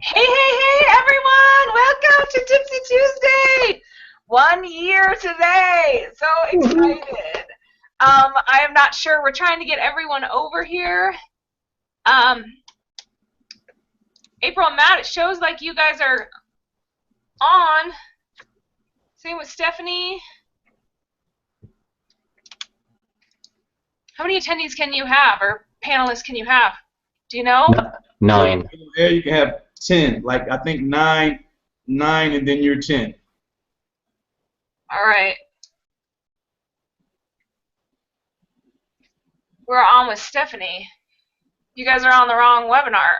Hey, hey, hey, everyone! Welcome to Tipsy Tuesday! 1 year today! So excited. I am not sure. We're trying to get everyone over here. Um, April and Matt, it shows like you guys are on. Same with Stephanie. How many attendees can you have, or panelists can you have? Do you know? 9. There you can have 10. Like I think nine, and then you're 10. All right. We're on with Stephanie. You guys are on the wrong webinar.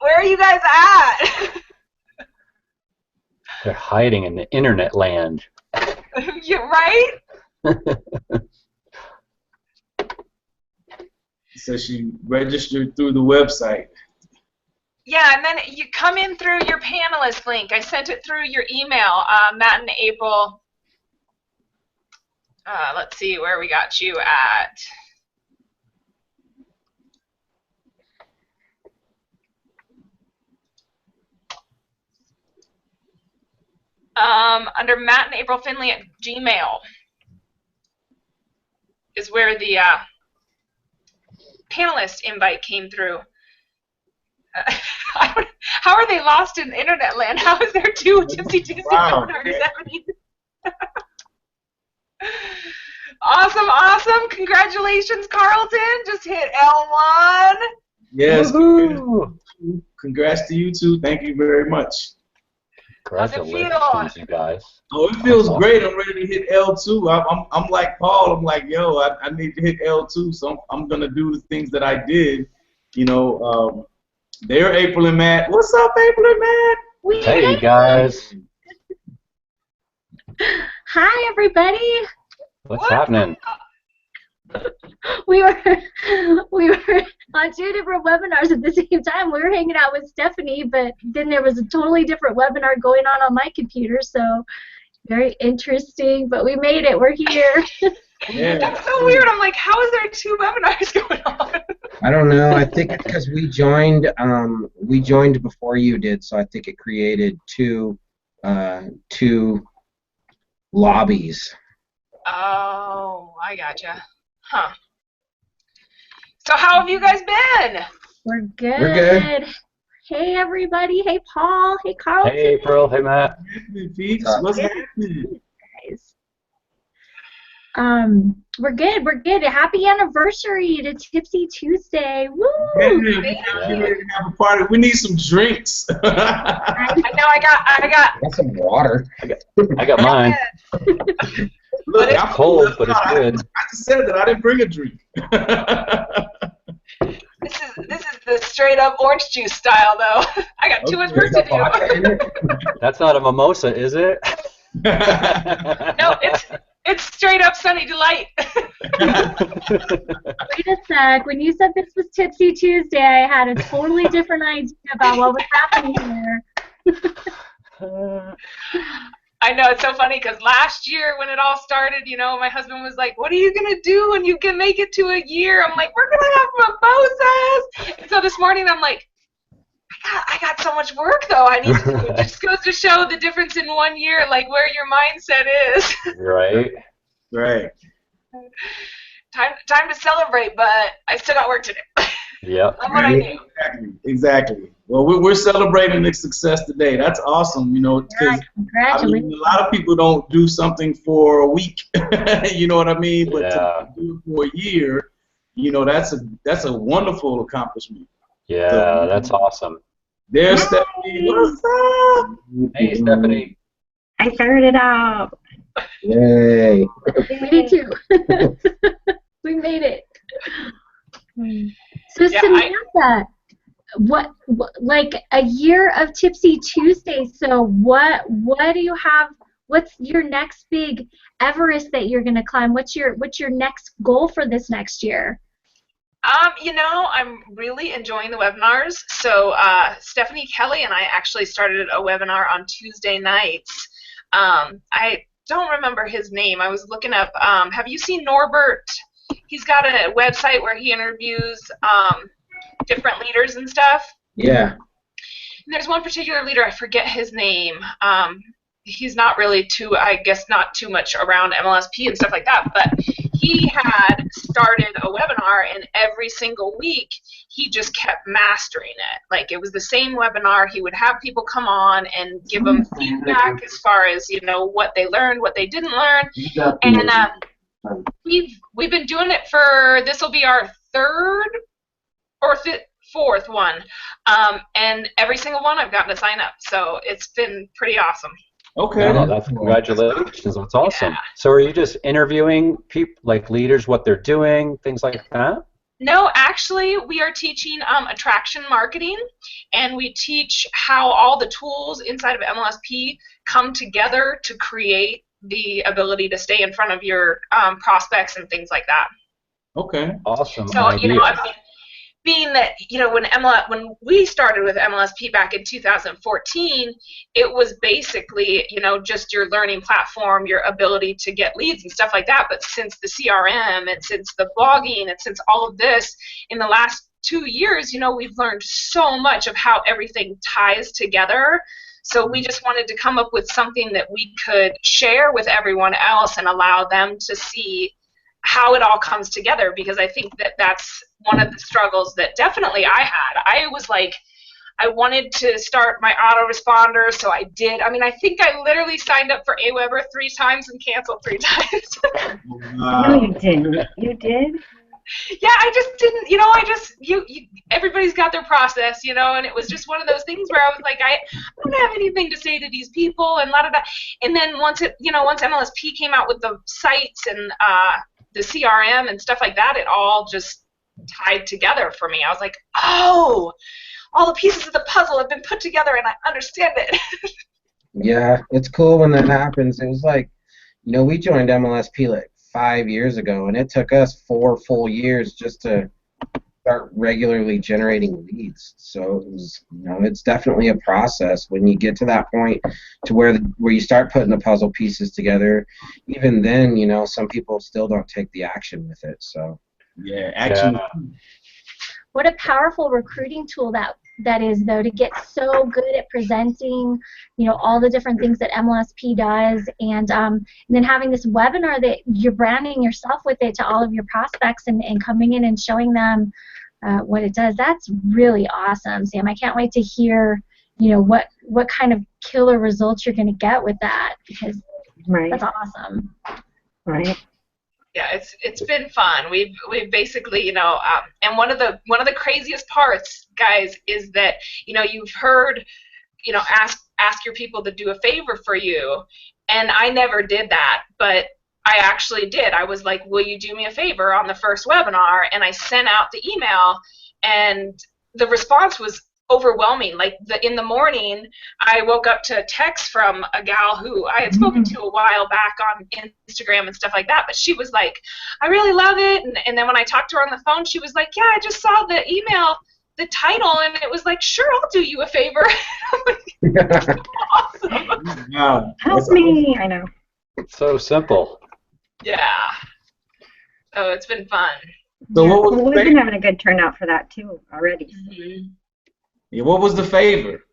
Where are you guys at? They're hiding in the internet land. You're right? So she registered through the website. Yeah, and then you come in through your panelist link. I sent it through your email, Matt and April. Let's see where we got you at. Under Matt and April Findley at Gmail is where the panelist invite came through. How are they lost in internet land? How is there two Tipsy Tuesday webinars happening? Awesome, awesome. Congratulations, Carlton. Just hit L1. Yes. Congrats to you too. Thank you very much. Congratulations, you guys. Oh, it feels great. I'm ready to hit L2. I'm like Paul. I'm like, yo, I need to hit L2, so I'm going to do the things that I did. You know, they're April and Matt. What's up, April and Matt? Hey, guys. Hi, everybody. What's happening? We were on 2 different webinars at the same time. We were hanging out with Stephanie, but then there was a totally different webinar going on my computer, so very interesting, but we made it. We're here. Yeah. That's so weird. I'm like, how is there 2 webinars going on? I don't know. I think because we joined before you did, so I think it created two lobbies. Oh, I gotcha. Huh. So how have you guys been? We're good. We're good. Hey, everybody. Hey, Paul. Hey, Carlton. Hey, April. Hey, Matt. What's happening? Guys. We're good. We're good. Happy anniversary to Tipsy Tuesday. Woo! Yeah, we ready to have a party. We need some drinks. I know I got some water. I got mine. Look, It's cold, but it's good. I just said that I didn't bring a drink. this is the straight up orange juice style though. I got too much work to do. That's not a mimosa, is it? No, it's straight up Sunny Delight. Wait a sec. When you said this was Tipsy Tuesday, I had a totally different idea about what was happening here. I know, it's so funny because last year when it all started, you know, my husband was like, what are you going to do when you can make it to a year? I'm like, we're going to have mimosas. And so this morning I'm like, I got so much work though I need to do. It just goes to show the difference in 1 year, like where your mindset is. Right. Right. Time to celebrate, but I still got work to do. Yep. That's what I do. Exactly. Well, we're celebrating the success today. That's awesome, you know, because Congratulations. a lot of people don't do something for a week. You know what I mean? But to do it for a year, you know, that's a wonderful accomplishment. Yeah, So, that's awesome. There's Stephanie. What's up? Hey, Stephanie. I figured it out. Yay. Me too. We made it. So Yeah, Samantha, what like a year of Tipsy Tuesday? So what do you have? What's your next big Everest that you're gonna climb? What's your next goal for this next year? You know, I'm really enjoying the webinars. So Stephanie Kelly and I actually started a webinar on Tuesday nights. I don't remember his name. I was looking up. Have you seen Norbert? he's got a website where he interviews different leaders and stuff. Yeah. And there's one particular leader, I forget his name. He's not really not too much around MLSP and stuff like that, but he had started a webinar, and every single week he just kept mastering it. Like, it was the same webinar. He would have people come on and give them feedback as far as, what they learned, what they didn't learn. And we've been doing it for, this will be our third or fourth one. And every single one I've gotten to sign up. So it's been pretty awesome. Okay. No, that's congratulations. That's awesome. Yeah. So are you just interviewing people, like leaders, what they're doing, things like that? No, actually, we are teaching attraction marketing, and we teach how all the tools inside of MLSP come together to create the ability to stay in front of your prospects and things like that. Okay. Awesome. So, idea. being that, when we started with MLSP back in 2014, it was basically, just your learning platform, your ability to get leads and stuff like that. But since the CRM and since the blogging and since all of this in the last 2 years, we've learned so much of how everything ties together. So we just wanted to come up with something that we could share with everyone else and allow them to see how it all comes together, because I think that that's one of the struggles that definitely I had. I was like, I wanted to start my autoresponder, so I did. I mean, I think I literally signed up for AWeber 3 times and canceled 3 times. No, you didn't. You did? Yeah, I just didn't, everybody's got their process, and it was just one of those things where I was like, I don't have anything to say to these people, and and then once MLSP came out with the sites and the CRM and stuff like that, it all just tied together for me. I was like, oh, all the pieces of the puzzle have been put together and I understand it. Yeah, it's cool when that happens. It was like, we joined MLSP like 5 years ago, and it took us 4 full years just to start regularly generating leads. So it was, it's definitely a process when you get to that point to where you start putting the puzzle pieces together. Even then, some people still don't take the action with it. So yeah, action. Yeah. What a powerful recruiting tool that is, though, to get so good at presenting, all the different things that MLSP does, and then having this webinar that you're branding yourself with it to all of your prospects and coming in and showing them what it does. That's really awesome, Sam. I can't wait to hear, what kind of killer results you're going to get with that, because that's awesome. Right. Yeah, it's been fun. We've basically, and one of the craziest parts, guys, is that, you've heard, ask your people to do a favor for you, and I never did that, but I actually did. I was like, will you do me a favor on the first webinar? And I sent out the email, and the response was overwhelming. Like, in the morning, I woke up to a text from a gal who I had spoken to a while back on Instagram and stuff like that, but she was like, I really love it. And then when I talked to her on the phone, she was like, yeah, I just saw the email, the title, and it was like, sure, I'll do you a favor. Awesome. Wow. Help me. I know. It's so simple. Yeah. So it's been fun. So what was the we've been favor? having a good turnout for that too already. Mm-hmm. Yeah, what was the favor?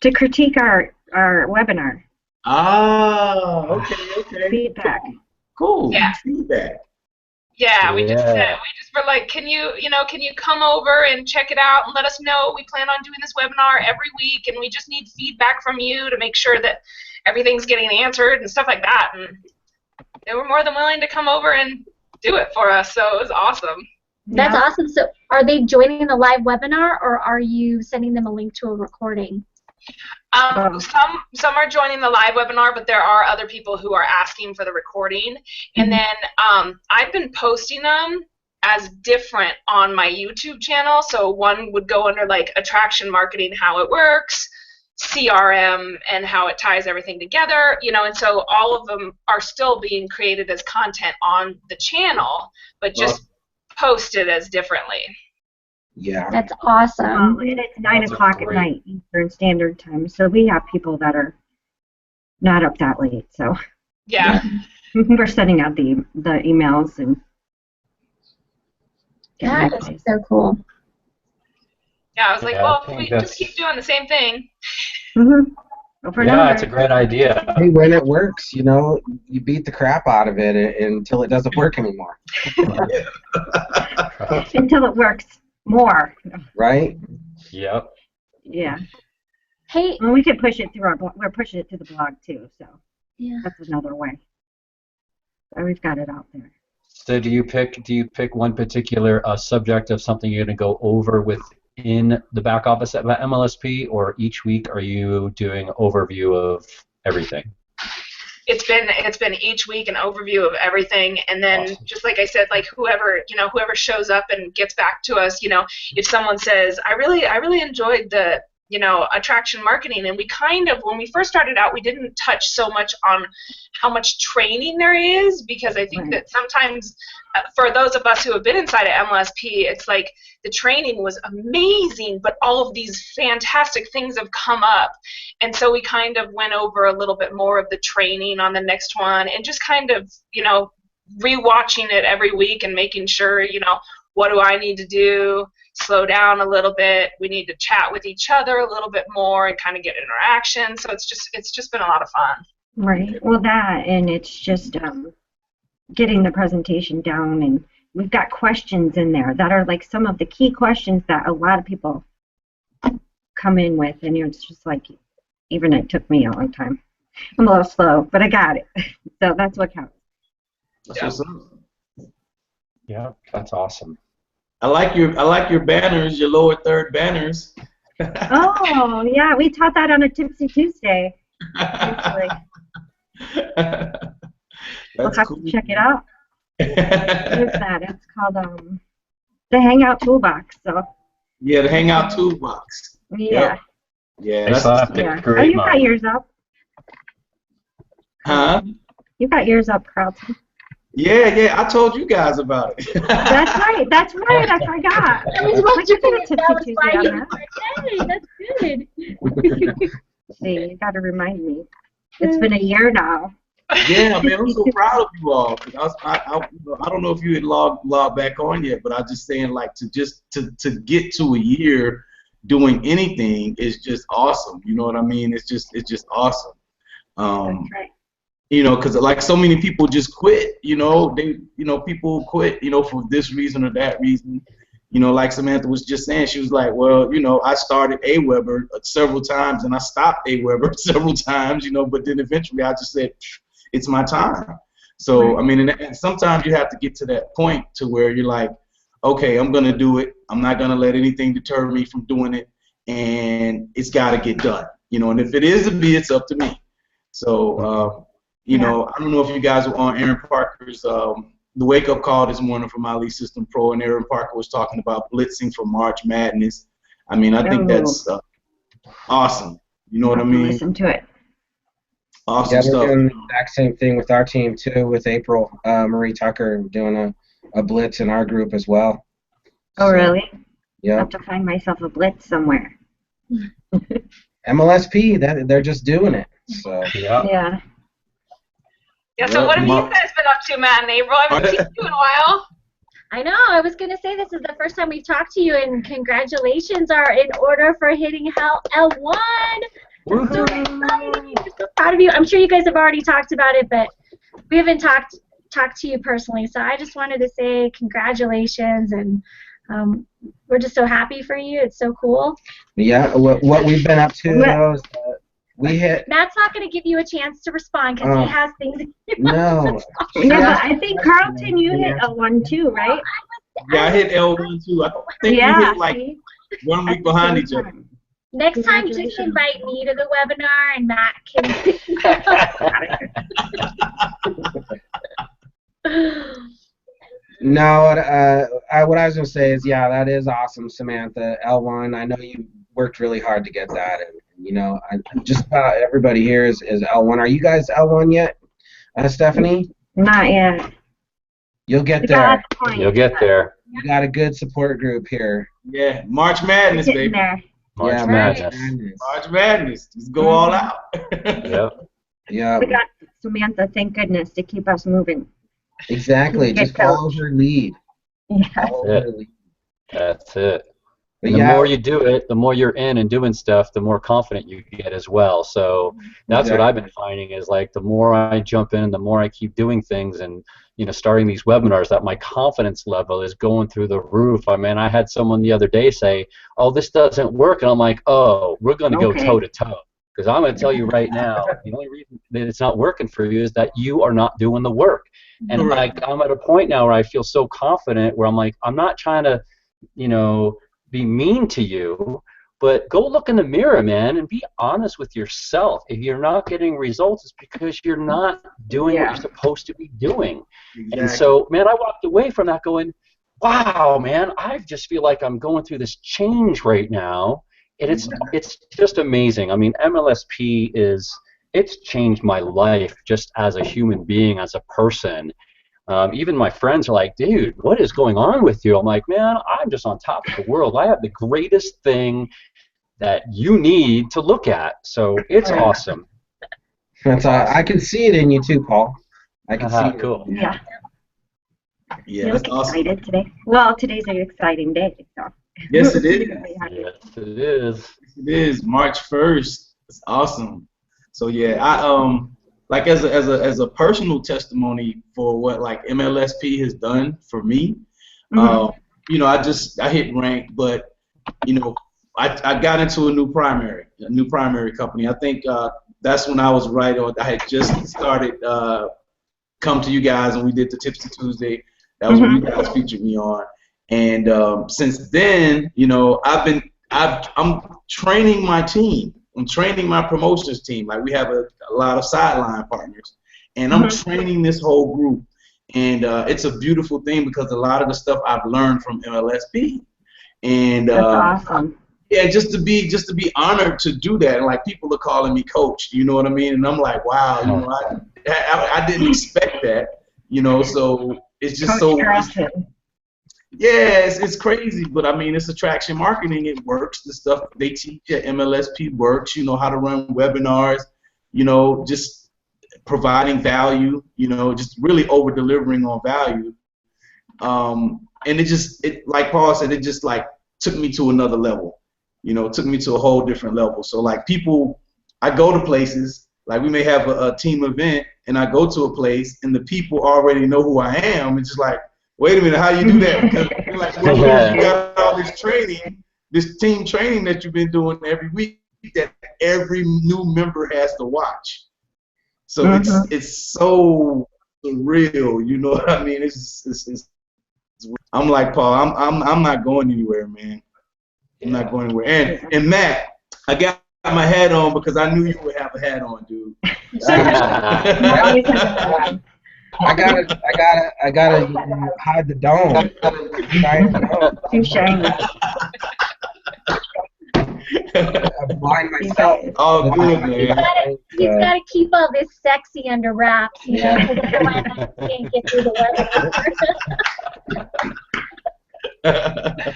To critique our webinar. Ah, okay. Feedback. Cool. Yeah. Feedback. Yeah, we just Yeah. were like, can you come over and check it out and let us know? We plan on doing this webinar every week, and we just need feedback from you to make sure that everything's getting answered and stuff like that. And they were more than willing to come over and do it for us, so it was awesome. That's awesome. So are they joining the live webinar, or are you sending them a link to a recording? Some are joining the live webinar, but there are other people who are asking for the recording. And then I've been posting them as different on my YouTube channel. So one would go under like attraction marketing, how it works, CRM, and how it ties everything together, and so all of them are still being created as content on the channel, but just posted as differently. Yeah. That's awesome. And it's 9 o'clock at night Eastern Standard Time, so we have people that are not up that late. So Yeah. we're sending out the emails and Yeah, that's so cool. Yeah, I was like, Yeah, I well, think we just that's- keep doing the same thing. Mm-hmm. Go for Yeah, another. it's a great idea. Hey, when it works, you know, you beat the crap out of it until it doesn't work anymore. Until it works more. Right? Yep. Yeah. Hey, And we can push it through our blog. We're pushing it to the blog too, so yeah. that's another way. So we've got it out there. So do you pick one particular subject of something you're going to go over within the back office at MLSP, or each week are you doing overview of everything? It's been each week an overview of everything, and then Awesome. just like I said, like whoever shows up and gets back to us, if someone says, I really enjoyed the attraction marketing, and we kind of, when we first started out, we didn't touch so much on how much training there is, because I think that sometimes for those of us who have been inside of MLSP, it's like the training was amazing, but all of these fantastic things have come up, and so we kind of went over a little bit more of the training on the next one, and just kind of rewatching it every week and making sure, what do I need to do, slow down a little bit, we need to chat with each other a little bit more and kind of get interaction. So it's just been a lot of fun. Right. Well, that, and it's just getting the presentation down, and we've got questions in there that are like some of the key questions that a lot of people come in with, and it's just like, even it took me a long time. I'm a little slow, but I got it. So that's what counts. That's what's up. Yeah, that's awesome. I like your banners, your lower third banners. Oh, yeah, we taught that on a Tipsy Tuesday. Actually. We'll have to check it out. What is that? It's called the Hangout Toolbox. So. Yeah, the Hangout Toolbox. Yeah. Yeah, I that's still have to Yeah. Oh, create you got mine. yours up. huh? You got yours up, Carlton. Yeah, I told you guys about it. That's right. That's right. I forgot. I was We could do wondering a if Tipsy that was Tuesday why on you that. were like, hey, that's good. See, you got to remind me. It's been a year now. Yeah, man, I'm so proud of you all. 'Cause I don't know if you had logged back on yet, but I'm just saying, like, to get to a year doing anything is just awesome. You know what I mean? It's just awesome. That's right. Because like so many people just quit. People quit. For this reason or that reason. Like Samantha was just saying, she was like, well, I started AWeber several times and I stopped AWeber several times. But then eventually I just said, it's my time. So I mean, and sometimes you have to get to that point to where you're like, okay, I'm gonna do it. I'm not gonna let anything deter me from doing it, and it's got to get done. And if it is to be, it's up to me. So I don't know if you guys were on Aaron Parker's the wake up call this morning from Ali System Pro, and Aaron Parker was talking about blitzing for March Madness. I mean, I think that's awesome. You know what I mean? Listen to it. Awesome Yeah, stuff. we're doing the exact same thing with our team too, with April Marie Tucker doing a blitz in our group as well. Oh, really? I Yeah. have to find myself a blitz somewhere. MLSP, they're just doing it. So Yeah. Yeah. Yeah, so what have you guys been up to, Matt and April? I haven't seen you in a while. I know. I was going to say this is the first time we've talked to you, and congratulations are in order for hitting L1. I'm so excited. I'm so proud of you. I'm sure you guys have already talked about it, but we haven't talked to you personally. So I just wanted to say congratulations, and we're just so happy for you. It's so cool. yeah, what we've been up to though is we hit. Matt's not going to give you a chance to respond because he has things. No. Yeah, but I think, Carlton, you hit a 1 too, right? Yeah, I hit L1 too. I think we hit like 1 week behind each other. Next time, just invite me to the webinar, and Matt can. No, what I was going to say is, yeah, that is awesome, Samantha. L1, I know you worked really hard to get that, and just about everybody here is L1. Are you guys L1 yet, Stephanie? Not yet. You'll get there. You'll get there. You got a good support group here. Yeah, March Madness, Getting baby. there. March Madness. March Madness. Just go all out. Yep. Yeah. We got Samantha, thank goodness, to keep us moving. Exactly. Just follow her lead. Yeah. That's it. But And the yeah, more you do it, the more you're in and doing stuff, the more confident you get as well. So that's what I've been finding is like the more I jump in, the more I keep doing things and starting these webinars, that my confidence level is going through the roof. I mean, I had someone the other day say, "Oh, this doesn't work," and I'm like, "Oh, we're going to go toe to toe." Because I'm going to tell you right now, the only reason that it's not working for you is that you are not doing the work. And like I'm at a point now where I feel so confident where I'm like, I'm not trying to, be mean to you, but go look in the mirror, man, and be honest with yourself. If you're not getting results, it's because you're not doing what you're supposed to be doing. Exactly. And so, man, I walked away from that going, wow, man, I just feel like I'm going through this change right now, and it's just amazing. I mean, MLSP it's changed my life just as a human being, as a person. Even my friends are like, dude, what is going on with you? I'm like, man, I'm just on top of the world. I have the greatest thing that you need to look at. So it's awesome. That's I can see it in you too, Paul. I can see it. Cool. Yeah. Yeah, that's awesome. Excited today. Well, today's an exciting day. So. Yes, it is. Yes, it is. It is March 1st. It's awesome. So yeah, like as a personal testimony for what like MLSP has done for me, I hit rank, but I got into a new primary company. I think that's when I was right on. I had just started come to you guys and we did the Tipsy Tuesday. That was when you guys featured me on, and since then, I'm training my team. I'm training my promotions team. Like we have a lot of sideline partners, and I'm training this whole group. And it's a beautiful thing because a lot of the stuff I've learned from MLSP, and that's awesome. Yeah, just to be honored to do that. And like people are calling me coach, you know what I mean? And I'm like, wow, I didn't expect that, So it's just coach Yeah, it's crazy, but I mean, it's attraction marketing. It works. The stuff they teach at MLSP works. How to run webinars. Just providing value. Just really over delivering on value. And it like Paul said, it just like took me to another level. Took me to a whole different level. So like I go to places. Like we may have a team event, and I go to a place, and the people already know who I am. It's just like, wait a minute, how you do that? Because you got all this training, this team training that you've been doing every week that every new member has to watch. So it's so surreal, you know what I mean? It's I'm like, Paul, I'm not going anywhere, man. I'm not going anywhere. And Matt, I got my hat on because I knew you would have a hat on, dude. I gotta hide the dome. Too shiny. I'm blind myself. Oh, good, man. He's got to keep all this sexy under wraps, because otherwise I can't get through the webinar.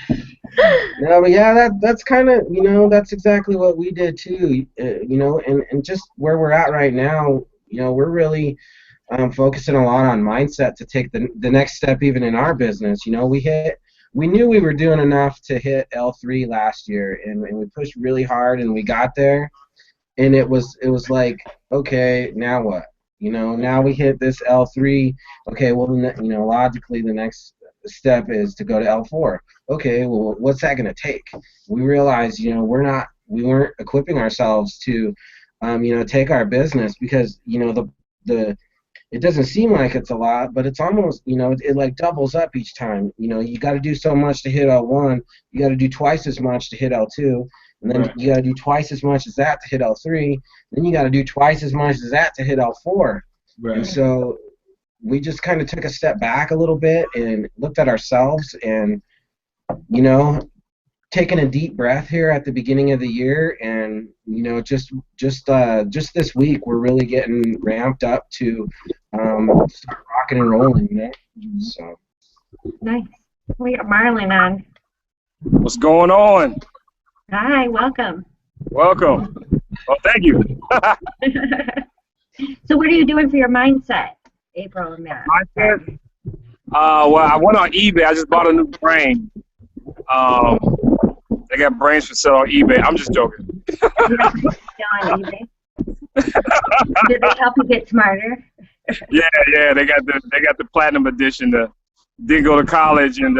No, but yeah, that's kind of, that's exactly what we did too, and just where we're at right now, we're really focusing a lot on mindset to take the next step even in our business. We knew we were doing enough to hit L3 last year, and we pushed really hard, and we got there, and it was like, okay, now what? Now we hit this L3. Okay, well, logically the next step is to go to L4. Okay, well, what's that going to take? We realized, we weren't equipping ourselves to, take our business because, it doesn't seem like it's a lot, but it's almost, it like doubles up each time. You got to do so much to hit L1. You got to do twice as much to hit L2. And then you got to do twice as much as that to hit L3. Then you got to do twice as much as that to hit L4. Right. And so we just kind of took a step back a little bit and looked at ourselves and, taking a deep breath here at the beginning of the year, and just this week we're really getting ramped up to start rocking and rolling. So nice. We got Marlon on. What's going on? Hi, welcome. Welcome. Well, thank you. So what are you doing for your mindset, April and Matt? Mindset? Well, I went on eBay. I just bought a new brain. They got brains for sale on eBay. I'm just joking. On eBay. Did they help you get smarter? Yeah. They got the platinum edition. Didn't go to college and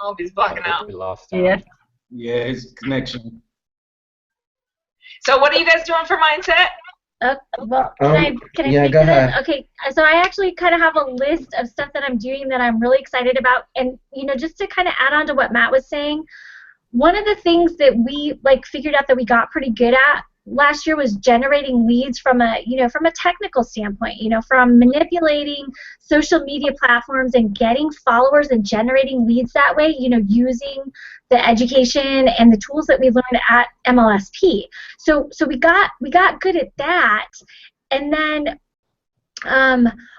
Oh, he's blocking out. We lost. Yeah. Yeah, his connection. So what are you guys doing for mindset? Well, can I yeah, speak go to this? ahead. Okay, so I actually kind of have a list of stuff that I'm doing that I'm really excited about, and just to kind of add on to what Matt was saying, one of the things that we figured out that we got pretty good at last year was generating leads from a technical standpoint, from manipulating social media platforms and getting followers and generating leads that way, using the education and the tools that we learned at MLSP. So we got good at that, and then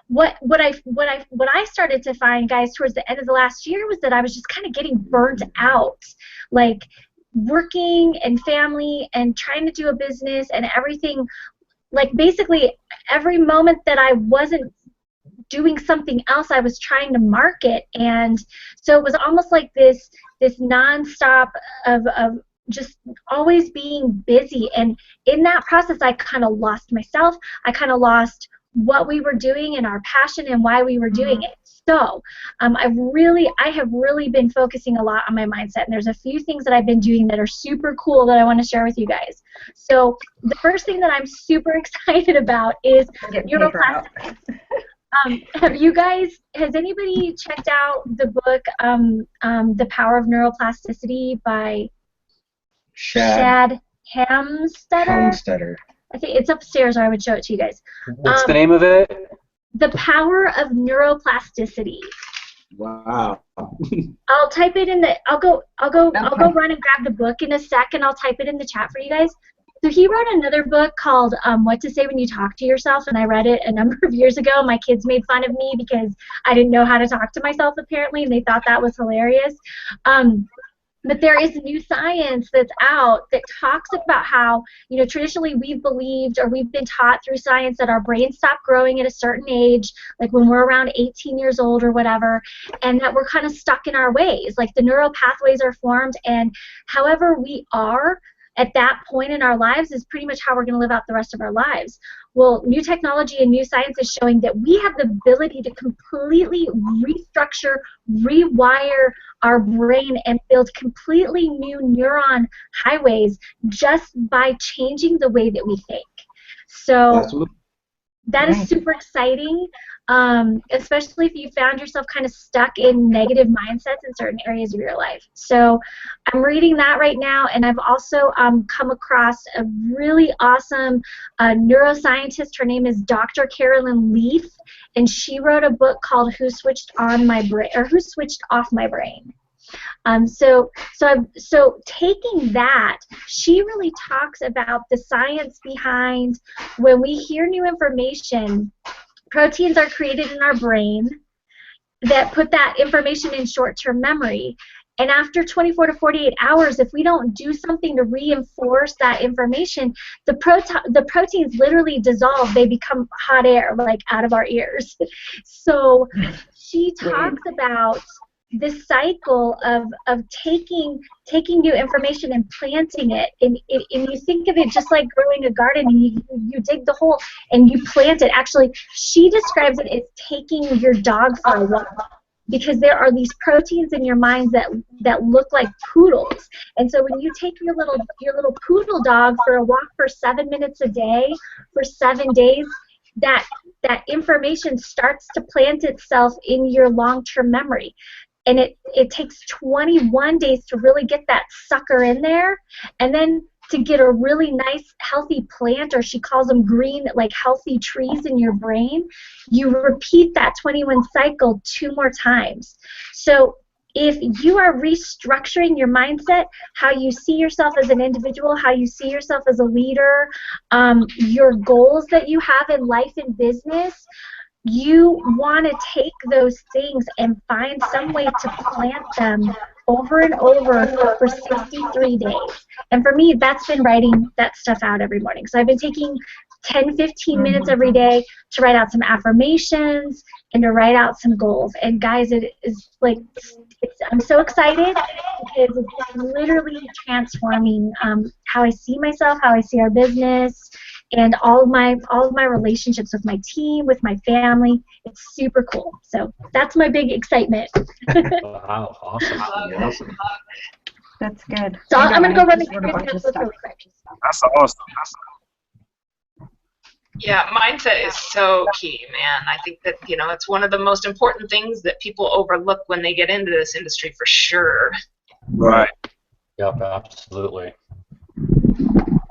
what I started to find, guys, towards the end of the last year was that I was just kind of getting burnt out, working and family and trying to do a business and everything, basically every moment that I wasn't doing something else, I was trying to market, and so it was almost like this nonstop of just always being busy, and in that process I kind of lost myself. I kind of lost what we were doing and our passion and why we were doing it. So I have really been focusing a lot on my mindset, and there's a few things that I've been doing that are super cool that I want to share with you guys. So the first thing that I'm super excited about is neuroplasticity. Has anybody checked out the book The Power of Neuroplasticity by Shad Hamstetter? I think it's upstairs, or I would show it to you guys. What's the name of it? The Power of Neuroplasticity. Wow. I'll type it in the. I'll go run and grab the book in a sec, and I'll type it in the chat for you guys. So he wrote another book called What to Say When You Talk to Yourself, and I read it a number of years ago. My kids made fun of me because I didn't know how to talk to myself, apparently, and they thought that was hilarious. But there is new science that's out that talks about how, traditionally we've believed, or we've been taught through science, that our brains stop growing at a certain age, like when we're around 18 years old or whatever, and that we're kind of stuck in our ways. Like the neural pathways are formed, and however we are at that point in our lives is pretty much how we're going to live out the rest of our lives. Well, new technology and new science is showing that we have the ability to completely restructure, rewire our brain and build completely new neuron highways just by changing the way that we think. So Absolutely. that is super exciting, especially if you found yourself kind of stuck in negative mindsets in certain areas of your life. So I'm reading that right now, and I've also come across a really awesome neuroscientist. Her name is Dr. Carolyn Leaf, and she wrote a book called Who Switched On My Brain, or Who Switched Off My Brain. So taking that, she really talks about the science behind when we hear new information. Proteins are created in our brain that put that information in short-term memory. And after 24 to 48 hours, if we don't do something to reinforce that information, the proteins literally dissolve. They become hot air, like out of our ears. So she talks about this cycle of taking new information and planting it, and you think of it just like growing a garden, and you dig the hole and you plant it. Actually, she describes it as taking your dog for a walk, because there are these proteins in your mind that look like poodles, and so when you take your little poodle dog for a walk for 7 minutes a day for 7 days, that information starts to plant itself in your long-term memory. And it takes 21 days to really get that sucker in there, and then to get a really nice, healthy plant, or she calls them green, like healthy trees in your brain, you repeat that 21 cycle 2 more times. So if you are restructuring your mindset, how you see yourself as an individual, how you see yourself as a leader, your goals that you have in life and business, you want to take those things and find some way to plant them over and over for 63 days. And for me, that's been writing that stuff out every morning. So I've been taking 10, 15 minutes every day to write out some affirmations and to write out some goals. And guys, it is like, I'm so excited because it's literally transforming how I see myself, how I see our business, and all of my relationships with my team, with my family. It's super cool. So that's my big excitement. Wow, awesome. That's good. So I'm going to go run the really quick. That's awesome. Yeah, mindset is so key, man. I think that, it's one of the most important things that people overlook when they get into this industry, for sure. Right. Yep, absolutely.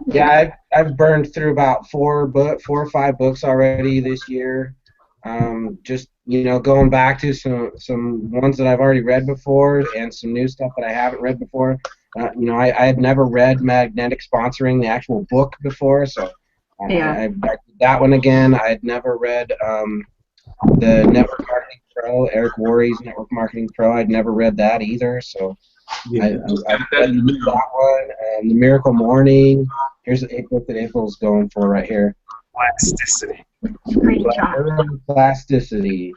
Yeah, I've burned through about 4 or 5 books already this year. Just going back to some ones that I've already read before and some new stuff that I haven't read before. I had never read Magnetic Sponsoring, the actual book, before, so I did that one again. I had never read the Network Marketing Pro, Eric Worre's Network Marketing Pro. I'd never read that either, so I read that one. The Miracle Morning. Here's the book that April's going for right here. Plasticity. Great job. Plasticity.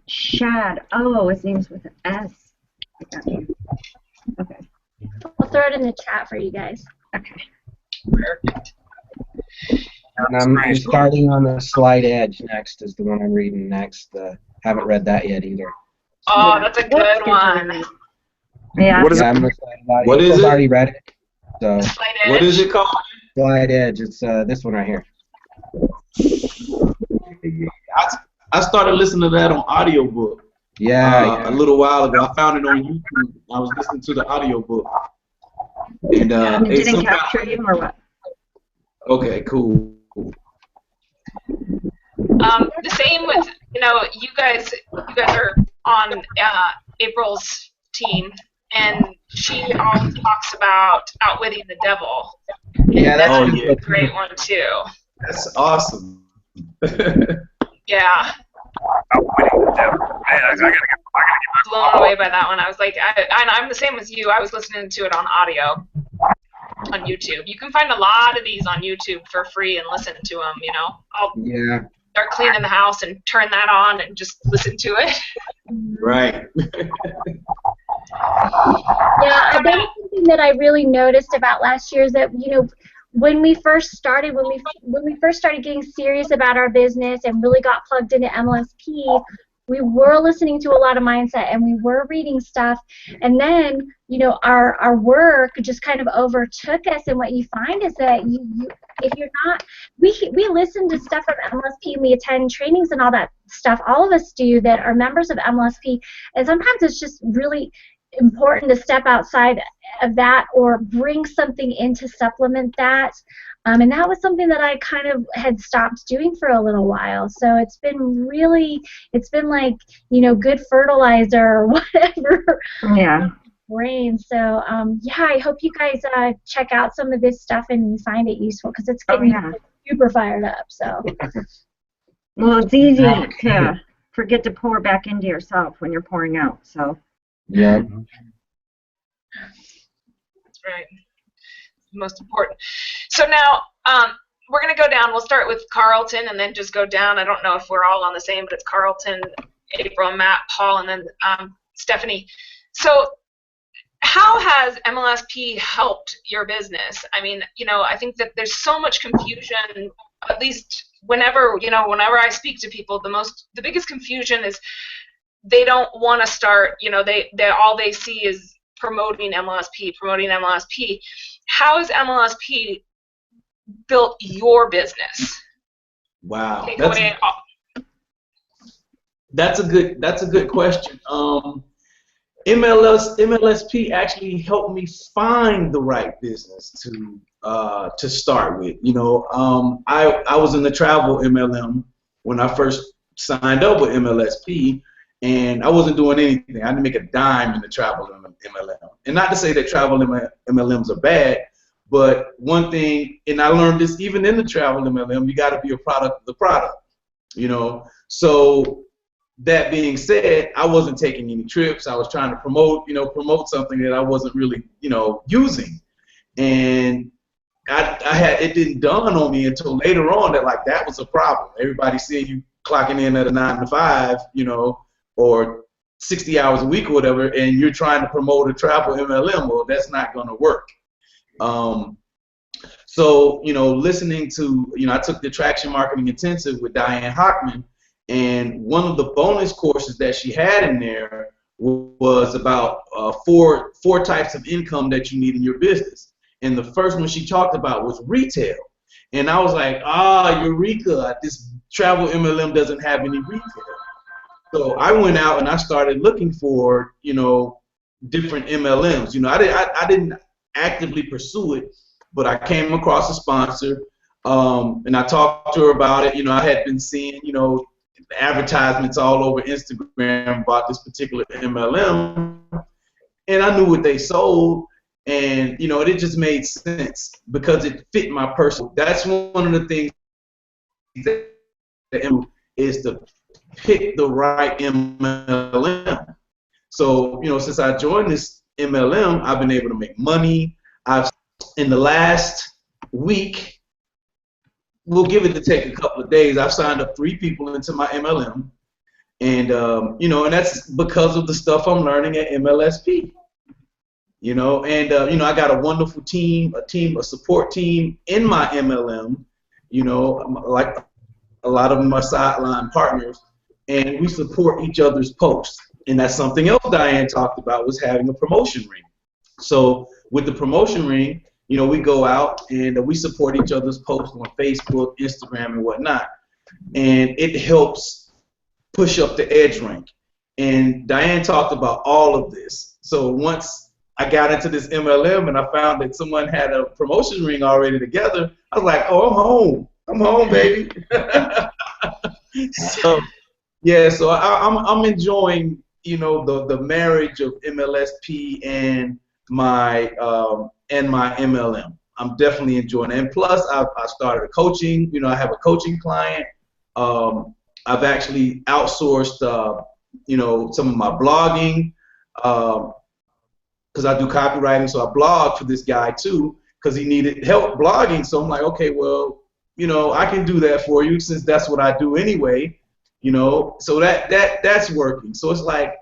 Shad. Oh, his name's with an S. Okay. I'll throw it in the chat for you guys. Okay. Perfect. And I'm starting on the Slight Edge next is the one I'm reading next. Haven't read that yet either. Oh, that's a good one. Yeah. What is it? I'm excited about it. What is April's it? already read it. So Slight Edge. What is it called? Slight Edge. It's this one right here. I started listening to that on audiobook Yeah. a little while ago. I found it on YouTube. I was listening to the audiobook. And And it didn't capture you or what? Okay, cool. The same with, you guys are on April's team, and she always talks about outwitting the devil. Yeah, that's Oh, That's yeah. a great one too. That's awesome. Yeah, Outwitting the devil. Man, I gotta get blown away by that one. I was like, I'm the same as you. I was listening to it on audio on YouTube. You can find a lot of these on YouTube for free and listen to them. I'll Yeah. start cleaning the house and turn that on and just listen to it. Right. Yeah, I think something that I really noticed about last year is that when we first started getting serious about our business and really got plugged into MLSP, we were listening to a lot of mindset and we were reading stuff, and then our work just kind of overtook us. And what you find is that if you're not, we listen to stuff from MLSP and we attend trainings and all that stuff. All of us do that are members of MLSP, and sometimes it's just really important to step outside of that or bring something in to supplement that. And that was something that I kind of had stopped doing for a little while. So it's been like, good fertilizer or whatever. Yeah. Brain. So I hope you guys check out some of this stuff and you find it useful, because it's getting me super fired up. So. Well, it's easy to forget to pour back into yourself when you're pouring out. So. Yeah. That's right. Most important. So now we're going to go down. We'll start with Carlton and then just go down. I don't know if we're all on the same, but it's Carlton, April, Matt, Paul, and then Stephanie. So how has MLSP helped your business? I mean, I think that there's so much confusion, at least whenever I speak to people, the biggest confusion is they don't want to start, they all they see is promoting MLSP. How has MLSP built your business? Wow. Take away all. That's a good question. MLSP actually helped me find the right business to start with. I was in the travel MLM when I first signed up with MLSP, and I wasn't doing anything. I didn't make a dime in the travel MLM. And not to say that travel MLMs are bad, but one thing, and I learned this even in the travel MLM, you got to be a product of the product. So that being said, I wasn't taking any trips. I was trying to promote something that I wasn't really, using. And it didn't dawn on me until later on that like that was a problem. Everybody seeing you clocking in at a 9 to 5, you know, or 60 hours a week or whatever, and you're trying to promote a travel MLM. Well, that's not going to work. So, you know, listening to, you know, I took the Traction Marketing Intensive with Diane Hockman, and one of the bonus courses that she had in there was about four types of income that you need in your business. And the first one she talked about was retail. And I was like, eureka, this travel MLM doesn't have any retail. So I went out and I started looking for, you know, different MLMs. You know, I didn't actively pursue it, but I came across a sponsor, and I talked to her about it. You know, I had been seeing, you know, advertisements all over Instagram about this particular MLM, and I knew what they sold, and, you know, it just made sense because it fit my personal. That's one of the things that is to pick the right MLM. So, you know, since I joined this MLM, I've been able to make money. In the last week, we'll give it to take a couple of days, I've signed up 3 people into my MLM, and you know, and that's because of the stuff I'm learning at MLSP. You know, and you know, I got a wonderful team, a support team in my MLM. You know, like a lot of them are sideline partners, and we support each other's posts. And that's something else Diane talked about, was having a promotion ring. So with the promotion ring, you know, we go out and we support each other's posts on Facebook, Instagram, and whatnot. And it helps push up the edge rank. And Diane talked about all of this. So once I got into this MLM and I found that someone had a promotion ring already together, I was like, oh, I'm home. I'm home, baby. So, yeah, so I'm enjoying, you know, the marriage of MLSP and my MLM. I'm definitely enjoying it. And plus, I started a coaching. You know, I have a coaching client. I've actually outsourced, you know, some of my blogging, because I do copywriting. So I blog for this guy too, because he needed help blogging. So I'm like, okay, well, you know, I can do that for you since that's what I do anyway. You know, so that's working. So it's like,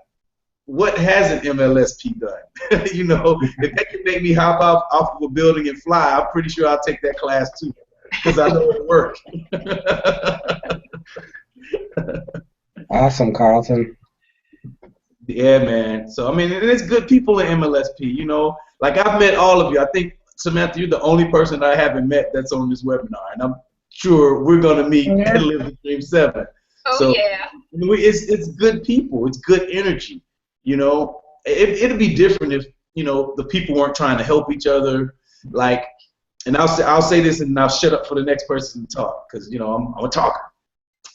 what hasn't MLSP done? You know, if they can make me hop off of a building and fly, I'm pretty sure I'll take that class too, because I know it works. Awesome, Carlton. Yeah, man. So, I mean, and it's good people in MLSP, you know. Like, I've met all of you. I think, Samantha, you're the only person that I haven't met that's on this webinar, and I'm sure we're going to meet and live the Dream 7. Oh, so, yeah. It's good people. It's good energy. You know, it'd be different if, you know, the people weren't trying to help each other. Like, and I'll say this and I'll shut up for the next person to talk, because, you know, I'm a talker.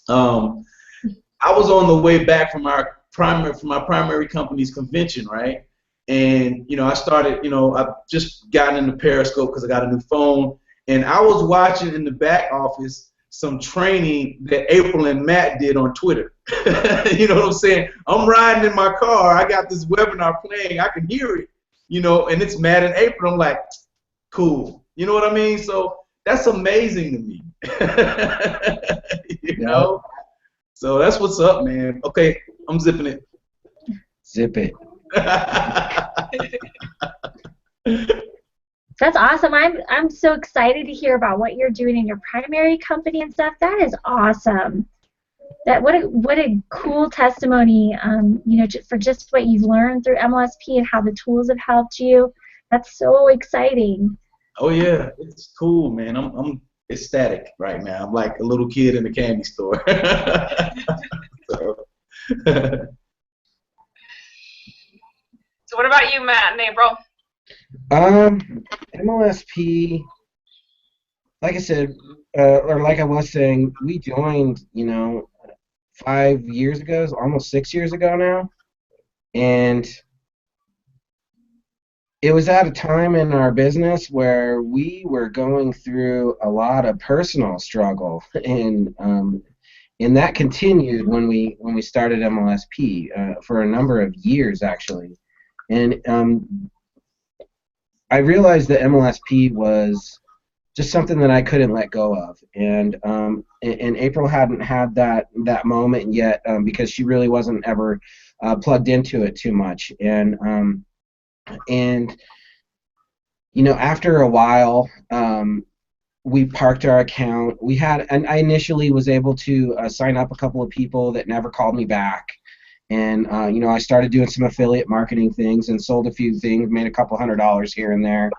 I was on the way back from my primary company's convention, right? And, you know, I started, you know, I've just gotten into Periscope because I got a new phone, and I was watching in the back office some training that April and Matt did on Twitter. You know what I'm saying? I'm riding in my car. I got this webinar playing. I can hear it, you know, and it's Matt and April. I'm like, cool. You know what I mean? So that's amazing to me. You know? So that's what's up, man. Okay, I'm zipping it. Zip it. That's awesome. I'm so excited to hear about what you're doing in your primary company and stuff. That is awesome. What a cool testimony. You know, for just what you've learned through MLSP and how the tools have helped you. That's so exciting. Oh yeah, it's cool, man. I'm ecstatic right now. I'm like a little kid in a candy store. So. So what about you, Matt and April? MLSP, like I said, or like I was saying, we joined, you know, 5 years ago, almost 6 years ago now, and it was at a time in our business where we were going through a lot of personal struggle, and that continued when we started MLSP for a number of years actually, and I realized that MLSP was just something that I couldn't let go of. And April hadn't had that moment yet, because she really wasn't ever plugged into it too much. And after a while, we parked our account. And I initially was able to sign up a couple of people that never called me back. And I started doing some affiliate marketing things and sold a few things, made a couple $100 here and there.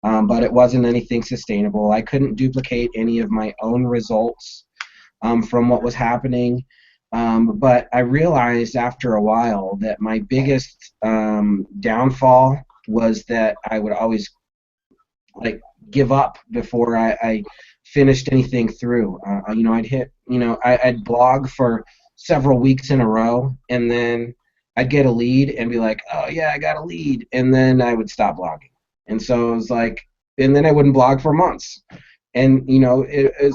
But it wasn't anything sustainable. I couldn't duplicate any of my own results from what was happening. But I realized after a while that my biggest downfall was that I would always give up before I finished anything through. I'd blog for several weeks in a row, and then I'd get a lead and be like, oh yeah, I got a lead, and then I would stop blogging. And so it was and then I wouldn't blog for months. And,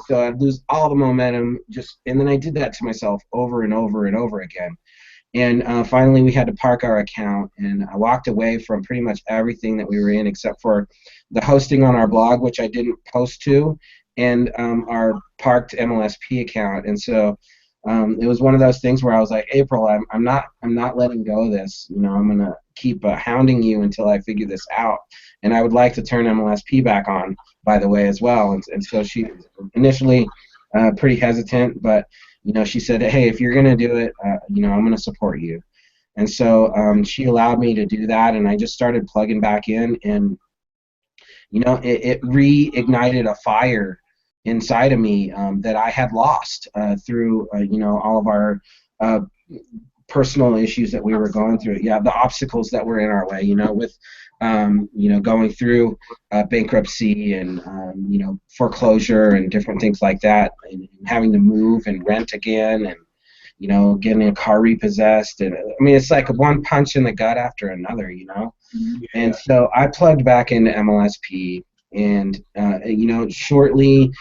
so I'd lose all the momentum, and then I did that to myself over and over and over again. And finally we had to park our account, and I walked away from pretty much everything that we were in except for the hosting on our blog, which I didn't post to, and our parked MLSP account. And so it was one of those things where I was like, April, I'm not letting go of this. I'm gonna keep hounding you until I figure this out. And I would like to turn MLSP back on, by the way, as well. And so she was initially pretty hesitant, but she said, hey, if you're gonna do it, I'm gonna support you. And so she allowed me to do that, and I just started plugging back in, and it reignited a fire inside of me that I had lost through all of our personal issues that we were going through. Yeah, the obstacles that were in our way, with going through bankruptcy and foreclosure and different things like that, and having to move and rent again, and getting a car repossessed, and it's like one punch in the gut after another, Mm-hmm. And so I plugged back into MLSP. And shortly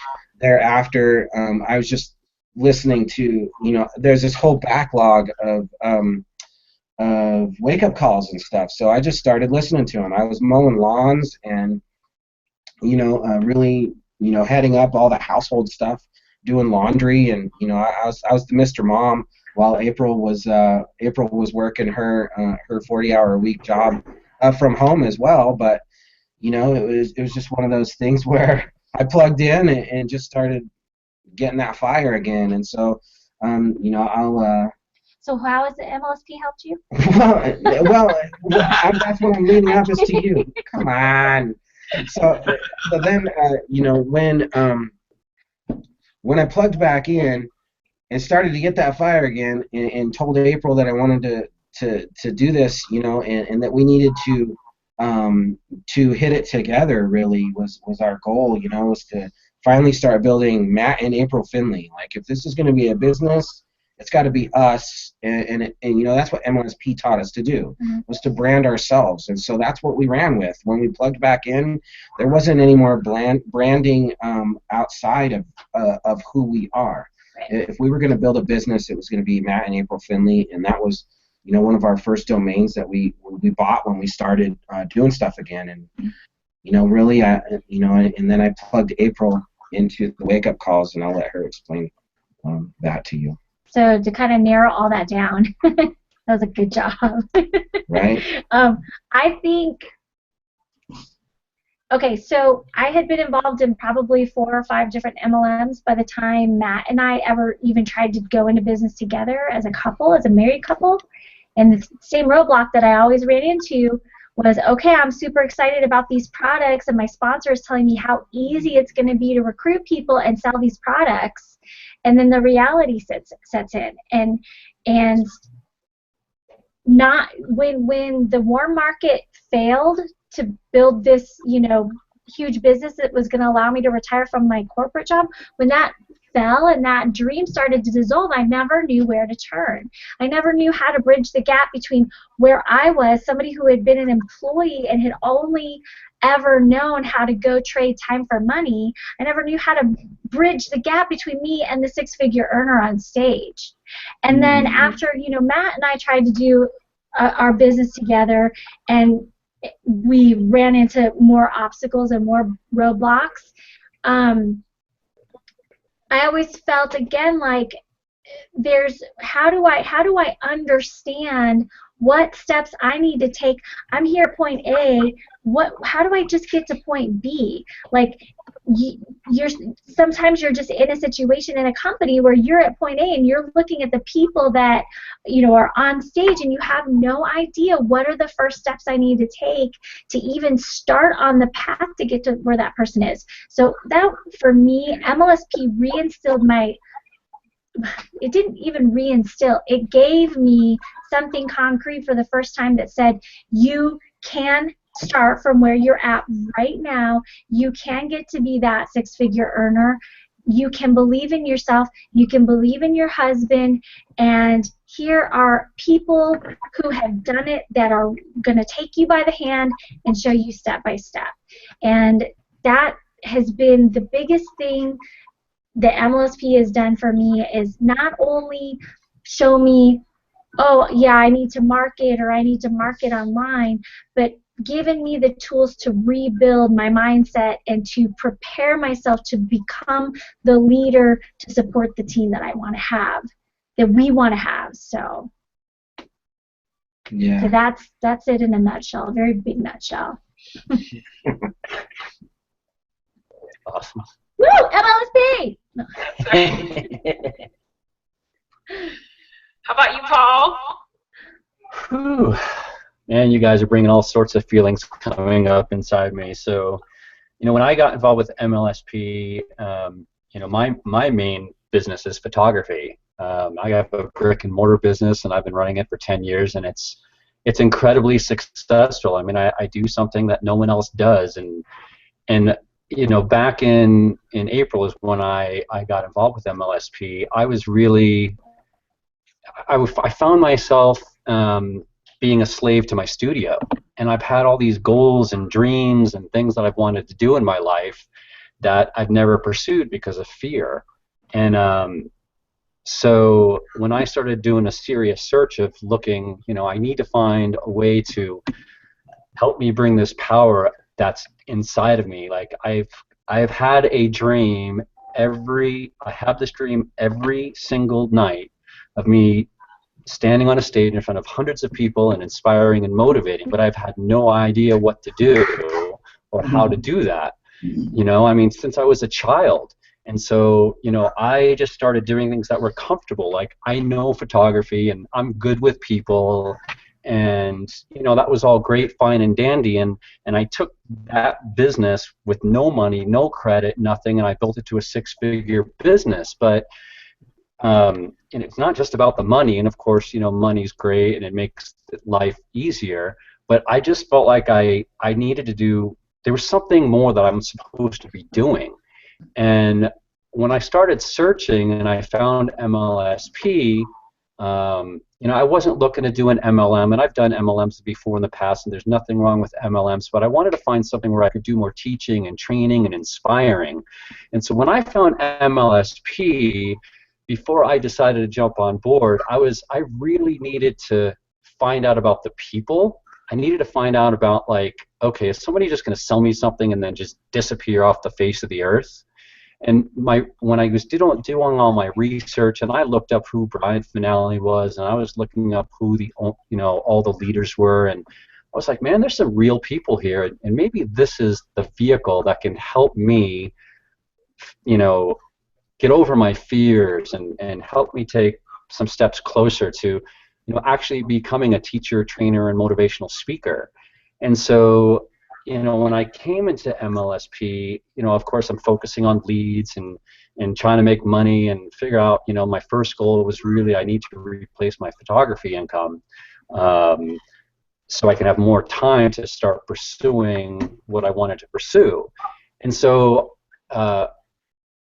thereafter, I was just listening to, there's this whole backlog of wake-up calls and stuff. So I just started listening to them. I was mowing lawns and, really, heading up all the household stuff, doing laundry, and I was the Mr. Mom while April was working her 40-hour-a-week job from home as well, but. It was just one of those things where I plugged in and just started getting that fire again. And so, I'll. So how has the MLSP helped you? That's what I'm leading up is to you. Come on. So then, when I plugged back in and started to get that fire again, and told April that I wanted to do this, and that we needed to hit it together, really was our goal, was to finally start building Matt and April Findley. Like, if this is going to be a business, it's got to be us, and that's what MLSP taught us to do, was to brand ourselves. And so that's what we ran with. When we plugged back in, there wasn't any more branding outside of who we are. Right. If we were going to build a business, it was going to be Matt and April Findley, and that was one of our first domains that we bought when we started doing stuff again. And really, and then I plugged April into the wake-up calls, and I'll let her explain that to you. So to kind of narrow all that down, that was a good job. Right. I think. Okay, so I had been involved in probably 4 or 5 different MLMs by the time Matt and I ever even tried to go into business together as a couple, as a married couple. And the same roadblock that I always ran into was, okay, I'm super excited about these products, and my sponsor is telling me how easy it's going to be to recruit people and sell these products, and then the reality sets in, and not when the warm market failed to build this huge business that was going to allow me to retire from my corporate job, when that fell and that dream started to dissolve, I never knew where to turn. I never knew how to bridge the gap between where I was, somebody who had been an employee and had only ever known how to go trade time for money. I never knew how to bridge the gap between me and the 6-figure earner on stage. And then after, Matt and I tried to do our business together, and we ran into more obstacles and more roadblocks, I always felt, again, like how do I understand what steps I need to take? I'm here at point A. How do I just get to point B? Like, sometimes you're just in a situation in a company where you're at point A and you're looking at the people that are on stage, and you have no idea what are the first steps I need to take to even start on the path to get to where that person is. So that, for me, MLSP reinstilled it didn't even reinstill, it gave me something concrete for the first time that said, you can start from where you're at right now. You can get to be that six-figure earner. You can believe in yourself. You can believe in your husband. And here are people who have done it that are going to take you by the hand and show you step by step. And that has been the biggest thing that MLSP has done for me, is not only show me, oh, yeah, I need to market, or I need to market online, but given me the tools to rebuild my mindset and to prepare myself to become the leader to support the team that I want to have, that we want to have. So, yeah. So that's it in a nutshell, a very big nutshell. Awesome. Woo! MLSP! How about you, Paul? Whew. Man, you guys are bringing all sorts of feelings coming up inside me. So, when I got involved with MLSP, my main business is photography. I have a brick and mortar business, and I've been running it for 10 years, and it's incredibly successful. I mean, I do something that no one else does, and back in April is when I got involved with MLSP. I found myself being a slave to my studio, and I've had all these goals and dreams and things that I've wanted to do in my life that I've never pursued because of fear. And so when I started doing a serious search of looking, I need to find a way to help me bring this power that's inside of me. Like, I've had a dream I have this dream every single night of me standing on a stage in front of hundreds of people and inspiring and motivating, but I've had no idea what to do or how to do that. Since I was a child. And so, I just started doing things that were comfortable. Like, I know photography and I'm good with people, and that was all great, fine and dandy, and I took that business with no money, no credit, nothing, and I built it to a six-figure business. But and it's not just about the money, and of course, money's great and it makes life easier, but I just felt like I needed to do, there was something more that I'm supposed to be doing. And when I started searching and I found MLSP, I wasn't looking to do an MLM, and I've done MLMs before in the past, and there's nothing wrong with MLMs, but I wanted to find something where I could do more teaching and training and inspiring. And so when I found MLSP, before I decided to jump on board, I really needed to find out about the people. I needed to find out about, like, okay, is somebody just going to sell me something and then just disappear off the face of the earth? And when I was doing all my research, and I looked up who Brian Finale was, and I was looking up who all the leaders were, and I was like, man, there's some real people here, and maybe this is the vehicle that can help me, get over my fears and help me take some steps closer to, actually becoming a teacher, trainer, and motivational speaker. And so, when I came into MLSP, of course I'm focusing on leads and trying to make money and figure out, my first goal was really I need to replace my photography income so I can have more time to start pursuing what I wanted to pursue. And so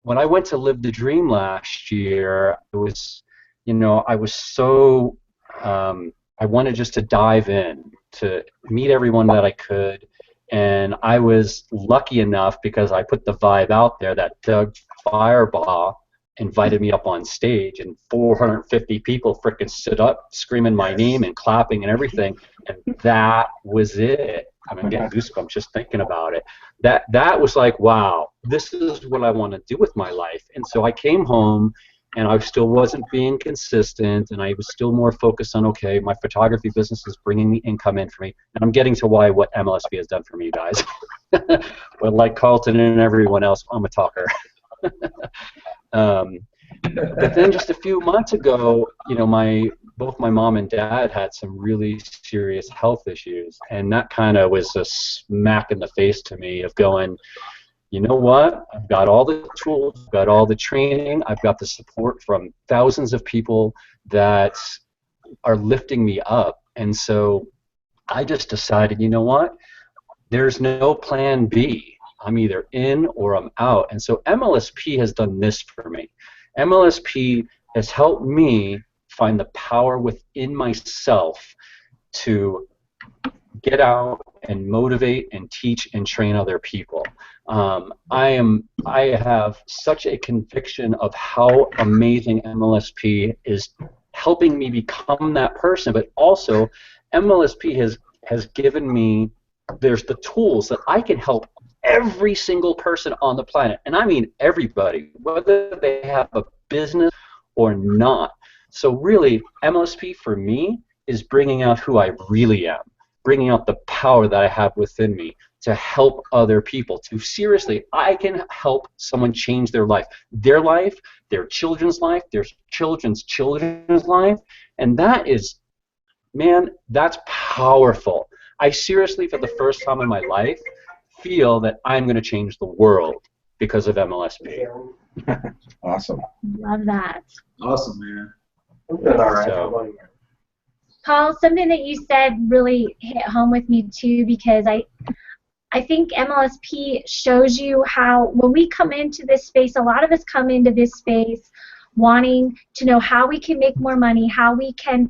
when I went to Live the Dream last year, it was, I was so, I wanted just to dive in, to meet everyone that I could, and I was lucky enough because I put the vibe out there that Doug Firebaugh invited me up on stage, and 450 people frickin' stood up screaming my name and clapping and everything, and that was it. I'm getting goosebumps just thinking about it. That was like, wow, this is what I want to do with my life. And so I came home, and I still wasn't being consistent, and I was still more focused on, okay, my photography business is bringing the income in for me, and I'm getting to what MLSP has done for me, guys. But like Carlton and everyone else, I'm a talker. But then just a few months ago, both my mom and dad had some really serious health issues, and that kind of was a smack in the face to me of going, you know what? I've got all the tools, I've got all the training, I've got the support from thousands of people that are lifting me up. And so I just decided, you know what? There's no plan B. I'm either in or I'm out. And so MLSP has done this for me. MLSP has helped me find the power within myself to get out and motivate and teach and train other people. I have such a conviction of how amazing MLSP is helping me become that person, but also MLSP has given me, there's the tools that I can help every single person on the planet, and I mean everybody, whether they have a business or not. So really, MLSP for me is bringing out who I really am, bringing out the power that I have within me to help other people. To seriously, I can help someone change their life, their children's life, their children's children's life, and that is, man, that's powerful. I seriously, for the first time in my life, feel that I'm going to change the world because of MLSP. Awesome. Love that. Awesome, man. All right. So, Paul, something that you said really hit home with me too, because I think MLSP shows you how when we come into this space, a lot of us come into this space wanting to know how we can make more money, how we can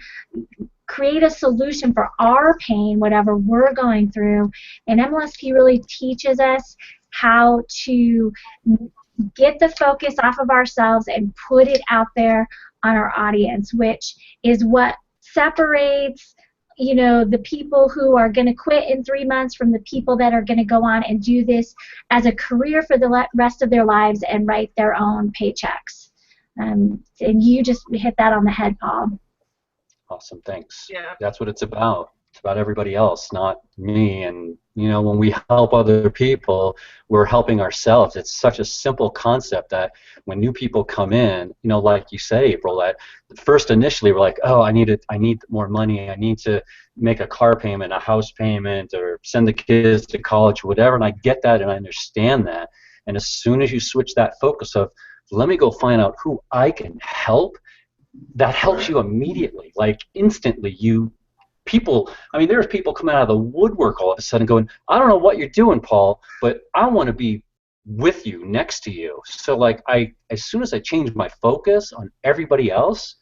create a solution for our pain, whatever we're going through. And MLSP really teaches us how to get the focus off of ourselves and put it out there on our audience, which is what separates, the people who are going to quit in 3 months from the people that are going to go on and do this as a career for the rest of their lives and write their own paychecks. And you just hit that on the head, Paul. awesome, thanks. Yeah. That's what it's about. It's about everybody else, not me. And when we help other people, we're helping ourselves. It's such a simple concept that when new people come in, like you said, April, that first initially we're like, oh, I need more money. I need to make a car payment, a house payment, or send the kids to college, whatever. And I get that and I understand that. And as soon as you switch that focus of, let me go find out who I can help, that helps you immediately, like instantly. There's people coming out of the woodwork all of a sudden going, I don't know what you're doing, Paul, but I want to be with you, next to you. So as soon as I change my focus on everybody else,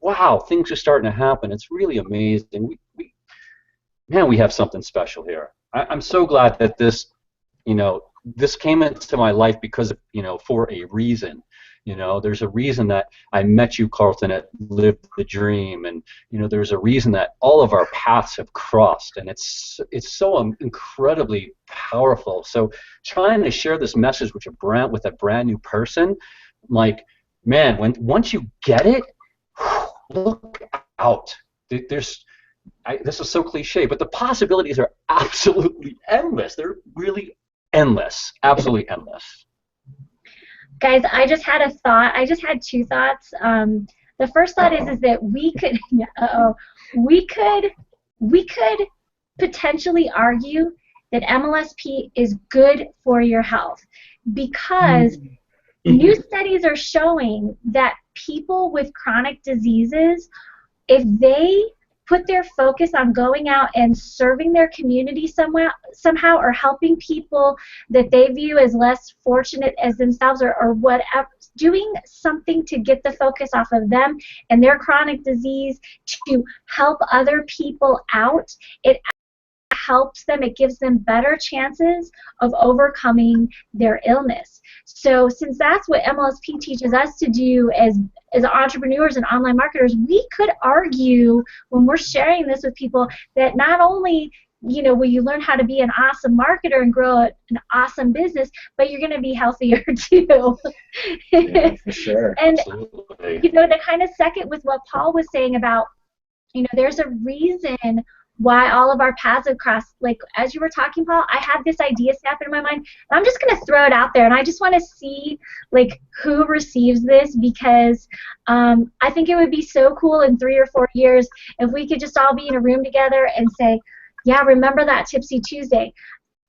wow, things are starting to happen. It's really amazing. We have something special here. I'm so glad that this came into my life because of, for a reason. There's a reason that I met you, Carlton, at Live the Dream, and there's a reason that all of our paths have crossed, and it's so incredibly powerful. So trying to share this message with a brand new person, once you get it, look out. This is so cliche, but the possibilities are absolutely endless. They're really endless, absolutely endless. Guys, I just had a thought. I just had two thoughts. The first thought is that we could potentially argue that MLSP is good for your health because new studies are showing that people with chronic diseases, if they put their focus on going out and serving their community somehow, or helping people that they view as less fortunate as themselves, or whatever, doing something to get the focus off of them and their chronic disease to help other people out, it helps them, it gives them better chances of overcoming their illness. So since that's what MLSP teaches us to do as entrepreneurs and online marketers, we could argue when we're sharing this with people that not only will you learn how to be an awesome marketer and grow an awesome business, but you're going to be healthier too. Yeah, for sure. And, Absolutely. to kind of second with what Paul was saying about, there's a reason why all of our paths have crossed. Like, as you were talking, Paul, I had this idea snap in my mind, and I'm just going to throw it out there, and I just want to see, like, who receives this, because I think it would be so cool in 3 or 4 years if we could just all be in a room together and say, yeah, remember that Tipsy Tuesday.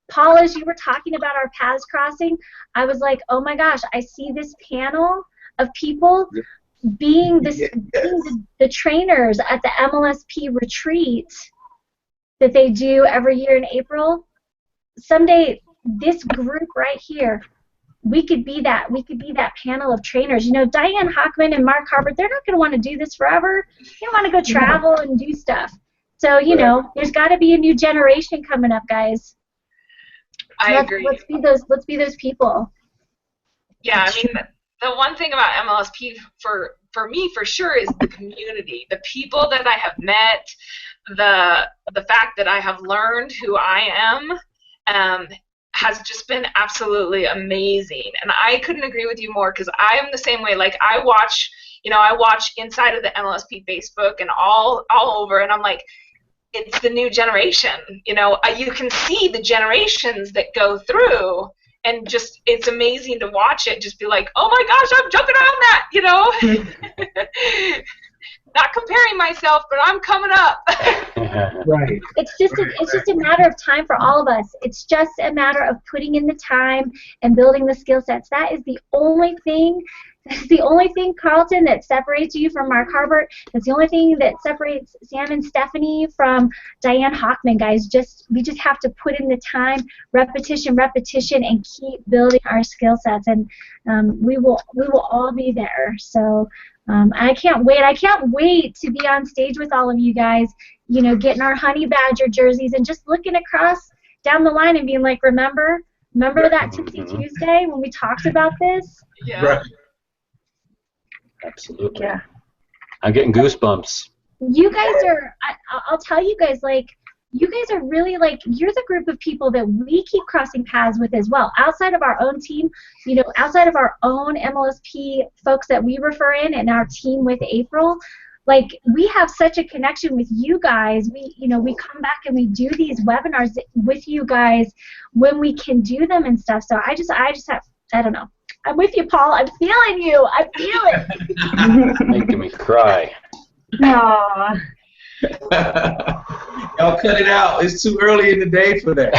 Paul, as you were talking about our paths crossing, I was like, oh my gosh, I see this panel of people being the trainers at the MLSP retreat that they do every year in April. Someday, this group right here, we could be that panel of trainers. Diane Hockman and Mark Harvard, they're not going to want to do this forever. They want to go travel and do stuff. So, there's got to be a new generation coming up, guys. I agree. Let's be those people. Yeah, I mean, the one thing about MLSP for me for sure is the community, the people that I have met, the fact that I have learned who I am has just been absolutely amazing. And I couldn't agree with you more, because I am the same way. Like, I watch inside of the MLSP Facebook and all over, and I'm like, it's the new generation. You can see the generations that go through, and just, it's amazing to watch it. Just be like, oh my gosh, I'm jumping on that, Not comparing myself, but I'm coming up. Right. It's just a matter of time for all of us. It's just a matter of putting in the time and building the skill sets. That is the only thing. That's the only thing, Carlton, that separates you from Mark Harbert. That's the only thing that separates Sam and Stephanie from Diane Hockman, guys. We just have to put in the time, repetition, and keep building our skill sets, and we will all be there. So I can't wait. I can't wait to be on stage with all of you guys, getting our Honey Badger jerseys and just looking across down the line and being like, remember that Tipsy Tuesday when we talked about this? Yeah. Right. Absolutely. Yeah. I'm getting goosebumps. You guys are, I'll tell you guys, like, you guys are really, like, you're the group of people that we keep crossing paths with as well. Outside of our own team, outside of our own MLSP folks that we refer in and our team with April, like, we have such a connection with you guys. We come back and we do these webinars with you guys when we can do them and stuff. So I just have, I don't know. I'm with you, Paul. I'm feeling you. I feel it. Making me cry. Aww. Y'all cut it out. It's too early in the day for that.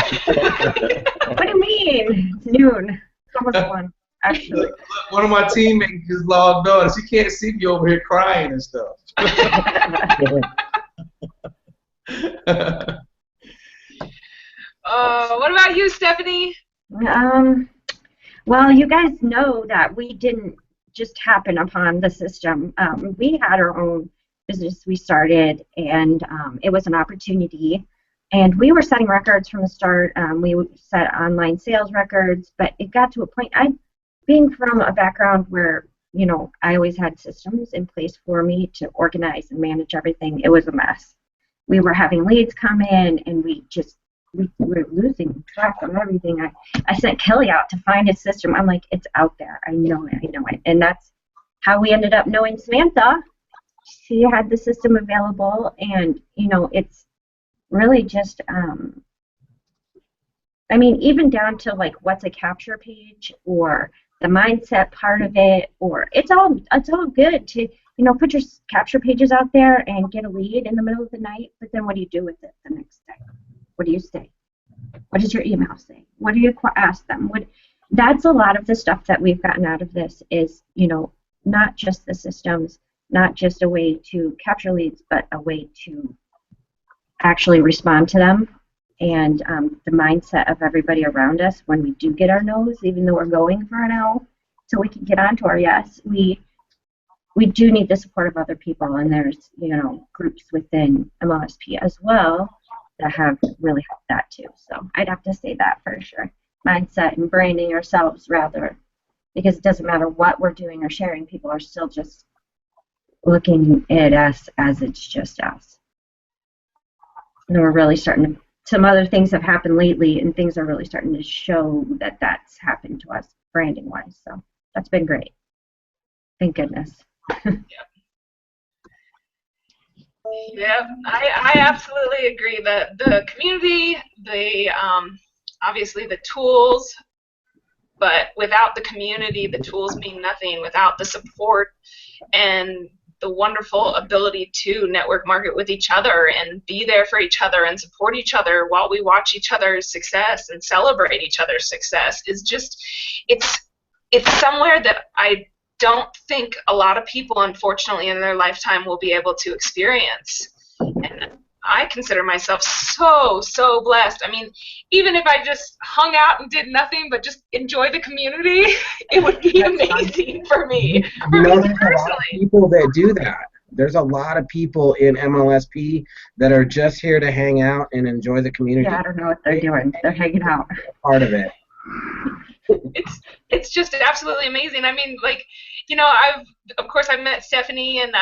What do you mean? It's noon. It's almost 1, actually. Look, one of my teammates just logged on. She can't see me over here crying and stuff. What about you, Stephanie? Well, you guys know that we didn't just happen upon the system. We had our own business we started, and it was an opportunity. And we were setting records from the start. We would set online sales records, but it got to a point, being from a background where, I always had systems in place for me to organize and manage everything. It was a mess. We were having leads come in, and we were losing track of everything. I sent Kelly out to find a system. I'm like, it's out there. I know it. And that's how we ended up knowing Samantha. She had the system available, and, it's really just, even down to, like, what's a capture page or the mindset part of it, or it's all good to, put your capture pages out there and get a lead in the middle of the night, but then what do you do with it the next day? What do you say? What does your email say? What do you ask them? That's a lot of the stuff that we've gotten out of this is, not just the systems, not just a way to capture leads, but a way to actually respond to them, and the mindset of everybody around us when we do get our no's, even though we're going for a no, so we can get on to our yes. We do need the support of other people, and there's, groups within MLSP as well that have really helped that too. So I'd have to say that for sure. Mindset and branding ourselves, rather, because it doesn't matter what we're doing or sharing, people are still just looking at us as it's just us. And we're really starting to some other things have happened lately, and things are really starting to show that that's happened to us branding wise. So that's been great. Thank goodness. Yeah, I absolutely agree. The community, obviously the tools, but without the community, the tools mean nothing. Without the support and the wonderful ability to network market with each other and be there for each other and support each other while we watch each other's success and celebrate each other's success is just, it's somewhere that I don't think a lot of people, unfortunately, in their lifetime will be able to experience. And I consider myself so blessed. I mean, even if I just hung out and did nothing but just enjoy the community, it would be amazing for me. For me There's a lot of personally. people that do that. There's a lot of people in MLSP that are just here to hang out and enjoy the community. Yeah, I don't know what they're doing. They're hanging out. Part of it. It's just absolutely amazing. I mean, like, you know, of course I've met Stephanie and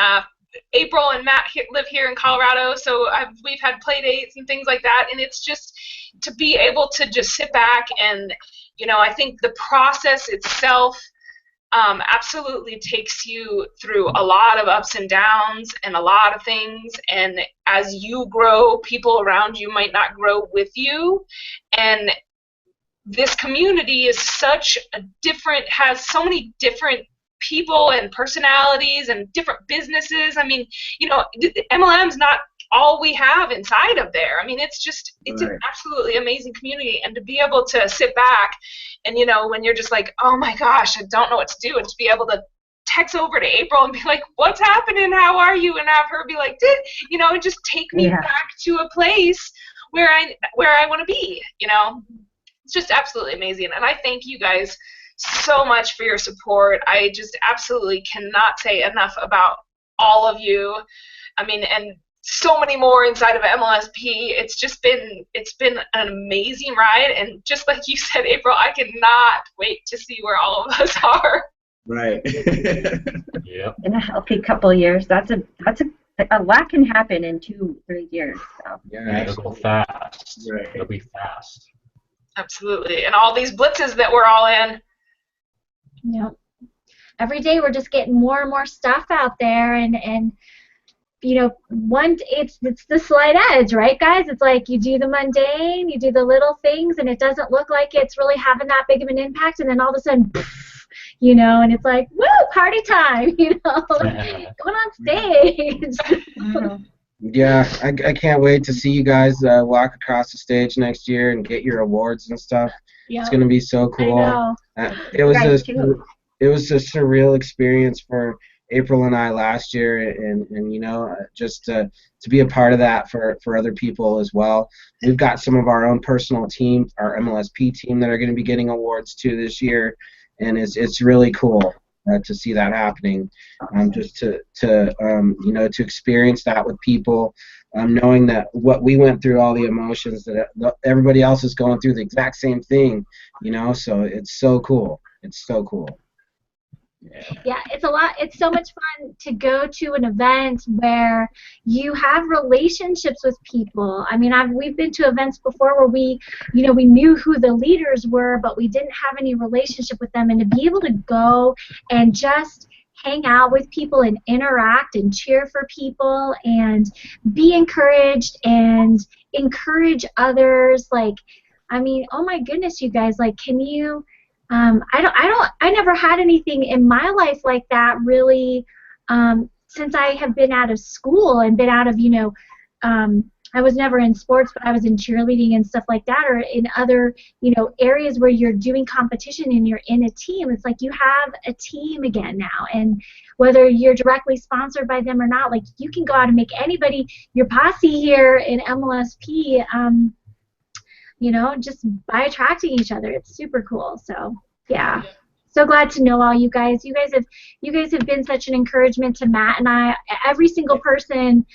April and Matt live here in Colorado, so we've had play dates and things like that, and it's just to be able to just sit back and, you know, I think the process itself absolutely takes you through a lot of ups and downs and a lot of things, and as you grow, people around you might not grow with you, and this community is has so many different people and personalities and different businesses. I mean, you know, MLM's not all we have inside of there. I mean, it's an absolutely amazing community, and to be able to sit back and, you know, when you're just like, oh my gosh, I don't know what to do, and to be able to text over to April and be like, what's happening, how are you, and have her be like, you know, and just take me back to a place where I want to be, you know. It's just absolutely amazing, and I thank you guys so much for your support. I just absolutely cannot say enough about all of you. I mean, and so many more inside of MLSP. It's been an amazing ride, and just like you said, April, I cannot wait to see where all of us are. Right. Yep. In a healthy couple of years, that's a lot can happen in 2-3 years. So. Yeah, It'll go fast. Right. It'll be fast. Absolutely, and all these blitzes that we're all in. Yep. Every day we're just getting more and more stuff out there, and you know, it's the slight edge, right, guys? It's like you do the mundane, you do the little things, and it doesn't look like it's really having that big of an impact, and then all of a sudden, poof, you know, and it's like, woo, party time, you know, going on stage. Yeah, I can't wait to see you guys walk across the stage next year and get your awards and stuff. Yep. It's gonna be so cool. I know. It was a surreal experience for April and I last year, and you know, just to be a part of that for other people as well. We've got some of our own personal team, our MLSP team, that are going to be getting awards too this year, and it's really cool to see that happening. Just to you know, to experience that with people, knowing that what we went through, all the emotions that everybody else is going through, the exact same thing, you know. So it's so cool. It's so cool. Yeah, it's so much fun to go to an event where you have relationships with people. I mean, we've been to events before where we knew who the leaders were, but we didn't have any relationship with them, and to be able to go and just hang out with people and interact and cheer for people and be encouraged and encourage others, like, I mean, oh my goodness, you guys, like, can you I never had anything in my life like that really since I have been out of school and been out of, you know, I was never in sports, but I was in cheerleading and stuff like that, or in other, you know, areas where you're doing competition and you're in a team. It's like you have a team again now, and whether you're directly sponsored by them or not, like, you can go out and make anybody your posse here in MLSP, you know, just by attracting each other. It's super cool. So yeah, so glad to know all you guys. You guys have been such an encouragement to Matt and I. Every single person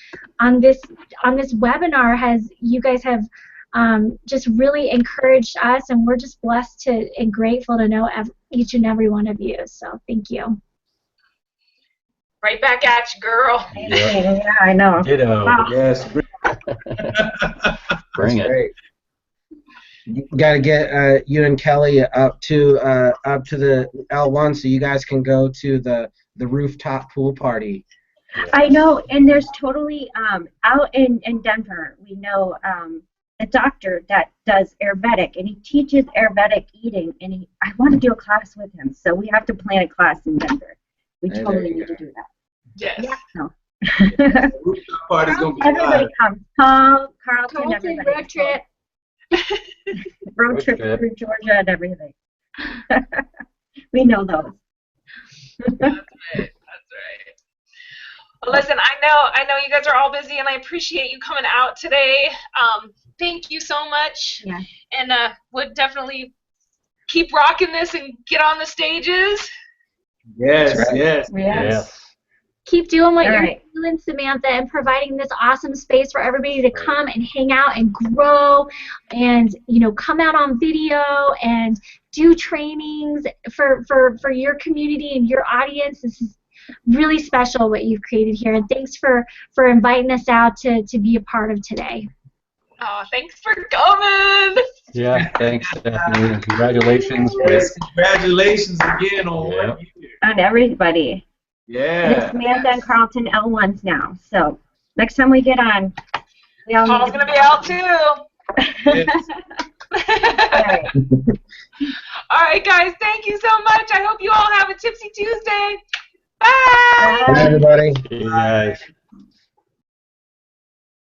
on this webinar you guys have just really encouraged us, and we're just blessed and grateful to know each and every one of you. So thank you. Right back at you, girl. Yep. Yeah, I know. Ditto. Wow. Yes. Bring it. Great. You got to get you and Kelly up to the L1 so you guys can go to the rooftop pool party. I know, and there's totally out in Denver, we know a doctor that does Ayurvedic, and he teaches Ayurvedic eating, and I want to do a class with him, so we have to plan a class in Denver. We Hey, totally there you need to go. do that. Yes. Yeah. No. The rooftop party's gonna be Everybody live. comes. Paul, Carlton, Carlton, everybody. road trip. Road trip through Georgia and everything. We know those. That's right. That's right. Well, listen, I know you guys are all busy, and I appreciate you coming out today. Thank you so much. Yeah. And would definitely keep rocking this and get on the stages. Yes, That's right. yes. Yes. Keep doing what All you're right. doing, Samantha, and providing this awesome space for everybody to come and hang out and grow and, come out on video and do trainings for your community and your audience. This is really special what you've created here, and thanks for inviting us out to be a part of today. Oh, thanks for coming. Yeah, thanks, Stephanie, and congratulations. Yes, congratulations again on Yeah. 1 year. On everybody. And it's Yeah. Samantha and Carlton L1s now. So next time we get on, we all Paul's need going to be out too. Yes. All right. All right, guys, thank you so much. I hope you all have a Tipsy Tuesday. Bye. Bye, everybody. See you guys.